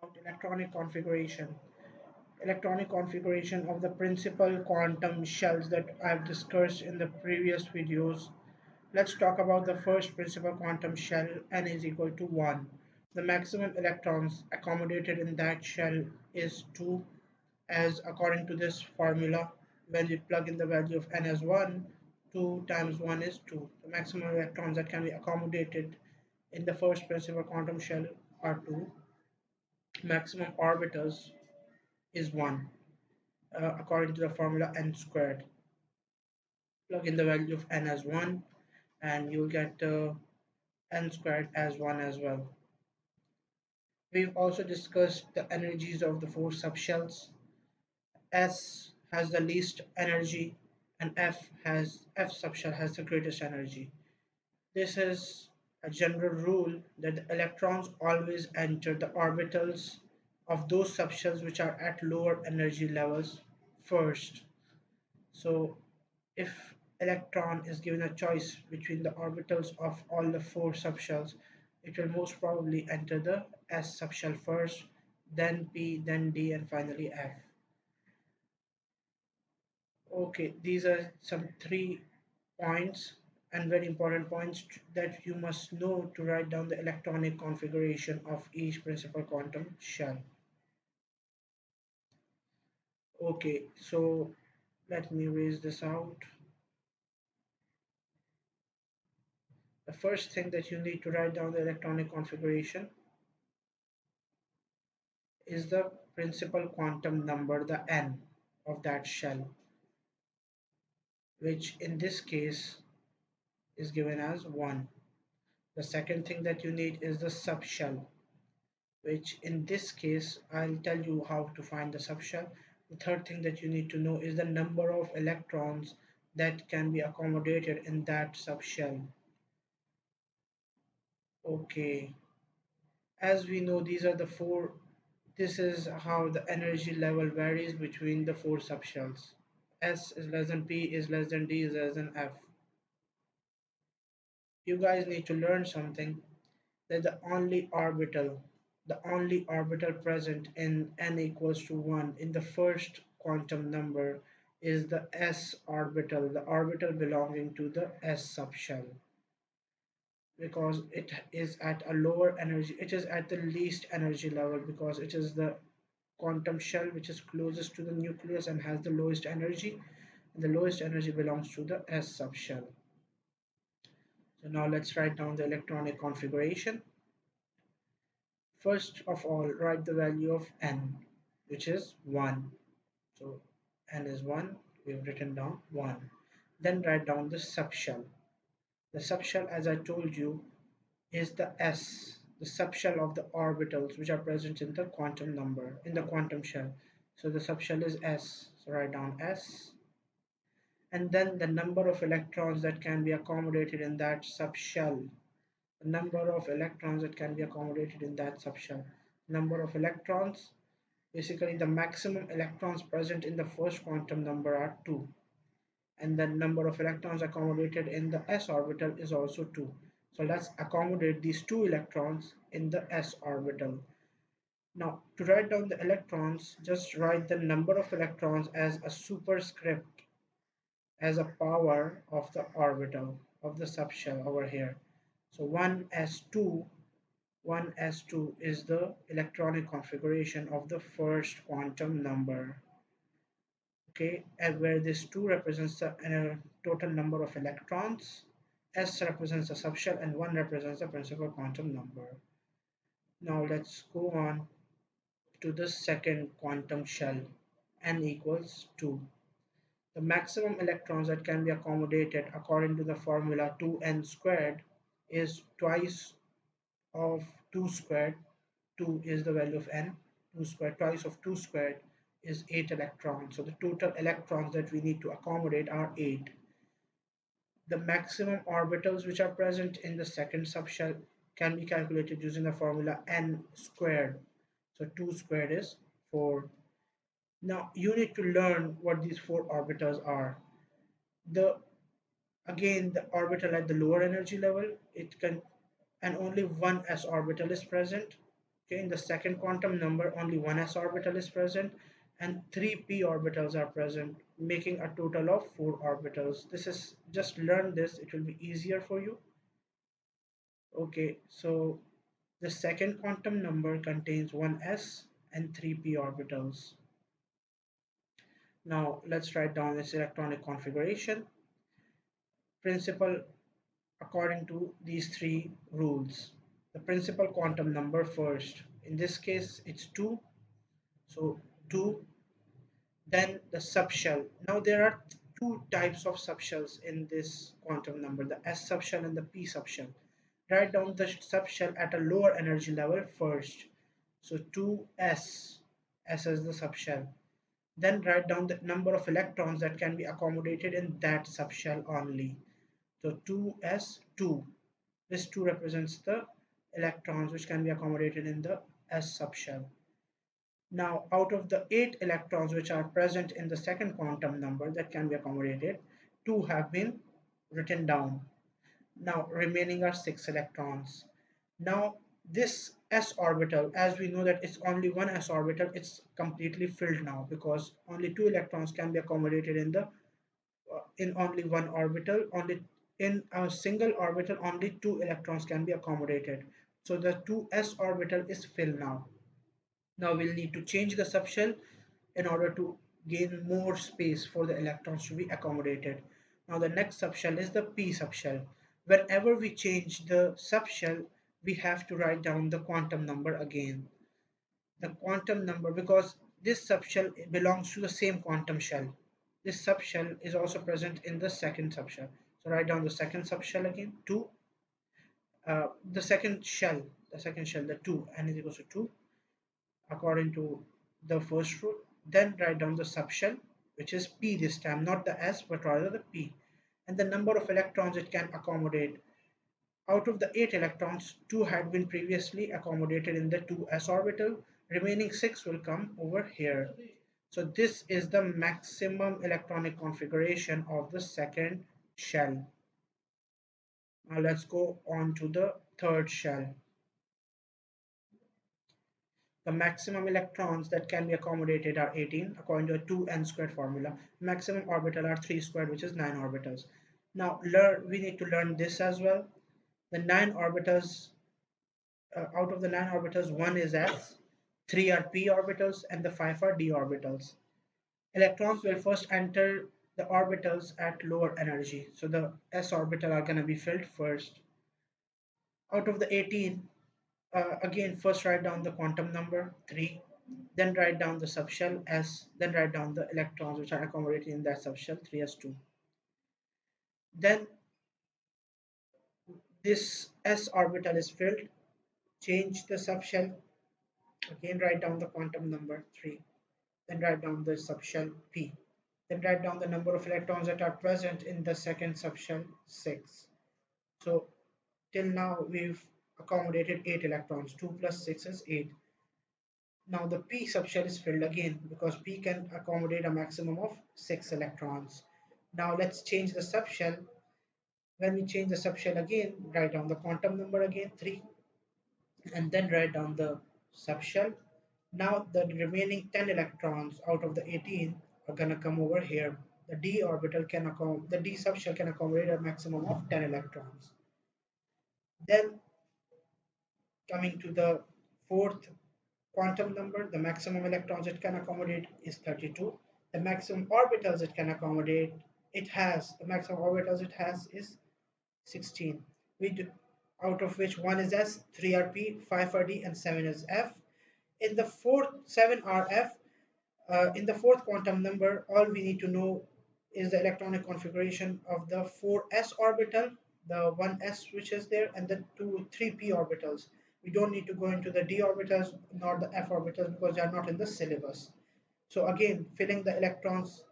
about electronic configuration. Electronic configuration of the principal quantum shells that I've discussed in the previous videos. Let's talk about the first principal quantum shell, n is equal to 1. The maximum electrons accommodated in that shell is 2, as according to this formula, when we plug in the value of n as 1, 2 times 1 is 2. The maximum electrons that can be accommodated in the first principal quantum shell are 2. Maximum orbitals is 1, according to the formula n squared. Plug in the value of n as 1 and you'll get n squared as 1 as well. We've also discussed the energies of the four subshells. S has the least energy and F subshell has the greatest energy. This is a general rule that the electrons always enter the orbitals of those subshells which are at lower energy levels first. So if electron is given a choice between the orbitals of all the four subshells, it will most probably enter the S subshell first, then P, then D, and finally F. Okay, these are some 3 points and very important points that you must know to write down the electronic configuration of each principal quantum shell. Okay, so let me raise this out. The first thing that you need to write down the electronic configuration is the principal quantum number, the n of that shell, which in this case is given as 1. The second thing that you need is the subshell, which in this case I'll tell you how to find the subshell. The third thing that you need to know is the number of electrons that can be accommodated in that subshell. Okay, as we know, these are the four. This is how the energy level varies between the four subshells. S is less than P is less than D is less than F. You guys need to learn something, that the only orbital present in n equals to 1 in the first quantum number is the s orbital, the orbital belonging to the s subshell, because it is at a lower energy, it is at the least energy level, because it is the quantum shell which is closest to the nucleus and has the lowest energy, and the lowest energy belongs to the s subshell. So now let's write down the electronic configuration. First of all, write the value of n, which is 1. So n is 1, we've written down 1. Then write down the subshell. The subshell, as I told you, is the s, the subshell of the orbitals which are present in the quantum number, in the quantum shell. So the subshell is s, so write down s. And then the number of electrons that can be accommodated in that subshell, the number of electrons that can be accommodated in that subshell. Number of electrons, basically the maximum electrons present in the first quantum number are 2. And the number of electrons accommodated in the s orbital is also 2. So let's accommodate these 2 electrons in the s orbital. Now to write down the electrons, just write the number of electrons as a superscript, as a power of the orbital of the subshell over here. So 1s2 is the electronic configuration of the first quantum number. Okay, and where this 2 represents the total number of electrons, s represents the subshell, and 1 represents the principal quantum number. Now let's go on to the second quantum shell, n equals 2. The maximum electrons that can be accommodated according to the formula 2n squared is twice of 2 squared. 2 is the value of n. 2 squared, twice of 2 squared is 8 electrons. So the total electrons that we need to accommodate are 8. The maximum orbitals which are present in the second subshell can be calculated using the formula n squared. So 2 squared is 4. Now you need to learn what these 4 orbitals are. The Again, the orbital at the lower energy level, it can, and only one s orbital is present. Okay, in the second quantum number, only one s orbital is present and three p orbitals are present, making a total of four orbitals. This is just learn this, it will be easier for you. Okay, so the second quantum number contains one s and three p orbitals. Now let's write down its electronic configuration. Principal according to these three rules. The principal quantum number first. In this case, it's 2. So 2. Then the subshell. Now there are two types of subshells in this quantum number, the S subshell and the P subshell. Write down the subshell at a lower energy level first. So 2s, S is the subshell. Then write down the number of electrons that can be accommodated in that subshell only. So 2s2. This 2 represents the electrons which can be accommodated in the S subshell. Now, out of the 8 electrons which are present in the second quantum number that can be accommodated, 2 have been written down. Now, remaining are 6 electrons. Now, this s orbital, as we know that it's only one s orbital, it's completely filled now because only 2 electrons can be accommodated in only one orbital. Only in a single orbital, only 2 electrons can be accommodated. So the 2s orbital is filled now. Now we'll need to change the subshell in order to gain more space for the electrons to be accommodated. Now the next subshell is the p subshell. Whenever we change the subshell, we have to write down the quantum number again. The quantum number, because this subshell belongs to the same quantum shell. This subshell is also present in the second subshell. So write down the second subshell again, 2. The second shell, the 2, n is equals to 2 according to the first rule. Then write down the subshell, which is p this time, not the s, but rather the p, and the number of electrons it can accommodate. Out of the 8 electrons, 2 had been previously accommodated in the 2s orbital. Remaining 6 will come over here. So this is the maximum electronic configuration of the second shell. Now let's go on to the third shell. The maximum electrons that can be accommodated are 18 according to a 2n squared formula. Maximum orbital are 3 squared, which is 9 orbitals. Now we need to learn this as well. The 9 orbitals, out of the 9 orbitals, 1 is s, 3 are p orbitals, and the 5 are d orbitals. Electrons will first enter the orbitals at lower energy. So the s orbital are going to be filled first. Out of the 18, again, first write down the quantum number 3, then write down the subshell S, then write down the electrons which are accommodated in that subshell 3s2. Then this s orbital is filled, change the subshell, again write down the quantum number 3, then write down the subshell P, then write down the number of electrons that are present in the second subshell 6. So till now we've accommodated 8 electrons, 2 plus 6 is 8. Now the p subshell is filled again because p can accommodate a maximum of 6 electrons. Now let's change the subshell. When we change the subshell again, write down the quantum number again, 3, and then write down the subshell. Now the remaining 10 electrons out of the 18 are gonna come over here. The d subshell can accommodate a maximum of 10 electrons. Then coming to the fourth quantum number, the maximum electrons it can accommodate is 32. The maximum orbitals it can accommodate, the maximum orbitals it has is 16. We do, out of which 1 is S, 3 are P, 5 are D, and 7 is F. In the fourth, 7 are F. In the fourth quantum number, all we need to know is the electronic configuration of the 4s orbital, the 1s which is there, and the 3p orbitals. We don't need to go into the d orbitals nor the f orbitals because they are not in the syllabus. So again, filling the electrons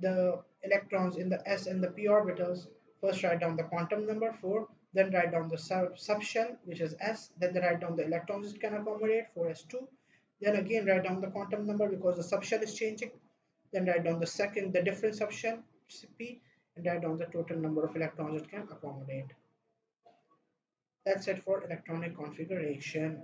in the s and the p orbitals, first write down the quantum number 4, then write down the subshell which is s, then write down the electrons it can accommodate 4s2, then again write down the quantum number because the subshell is changing, then write down the different subshell p, and write down the total number of electrons it can accommodate. That's it for electronic configuration.